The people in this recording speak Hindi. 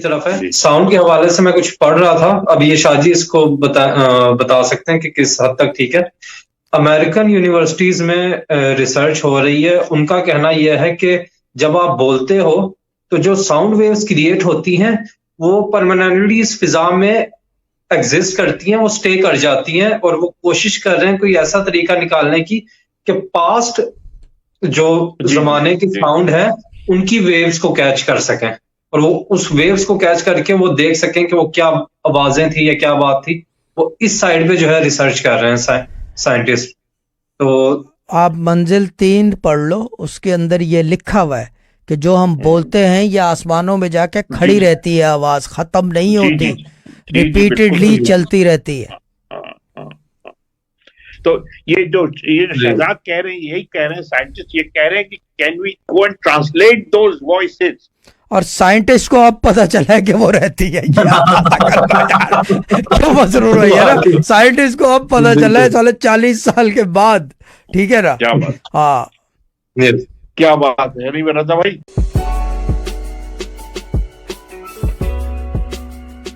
तरफ है। साउंड के हवाले से मैं कुछ पढ़ रहा था, अब ये शाहजी इसको बता सकते हैं कि किस हद तक ठीक है। अमेरिकन यूनिवर्सिटीज में रिसर्च हो रही है, उनका कहना यह है कि जब आप बोलते हो तो जो साउंड वेव्स क्रिएट होती हैं वो परमानेंटली इस फिजा में एग्जिस्ट करती हैं, वो स्टे कर जाती हैं, और वो कोशिश कर रहे हैं कोई ऐसा तरीका निकालने की कि पास्ट जो जमाने की साउंड है उनकी वेव्स को कैच कर सकें, और वो उस वेव्स को कैच करके वो देख सकें कि वो क्या आवाजें थी या क्या बात थी। वो इस साइड पे जो है रिसर्च कर रहे हैं साइंटिस्ट। तो आप मंजिल 3 पढ़ लो, उसके अंदर ये लिखा हुआ है कि जो हम बोलते हैं ये आसमानों में जाके खड़ी रहती है, आवाज खत्म नहीं होती, रिपीटेडली चलती रहती है। तो ये जो शहजाद कह रहे हैं, यही कह रहे हैं साइंटिस्ट, ये कह रहे हैं कि can we go and translate those voices, और साइंटिस्ट को अब पता चला है कि वो रहती है। क्या मसरूर है यार, साइंटिस्ट को अब पता चला है साले 40 साल के बाद। ठीक है ना? क्या बात, हाँ क्या बात है, नहीं बता भाई।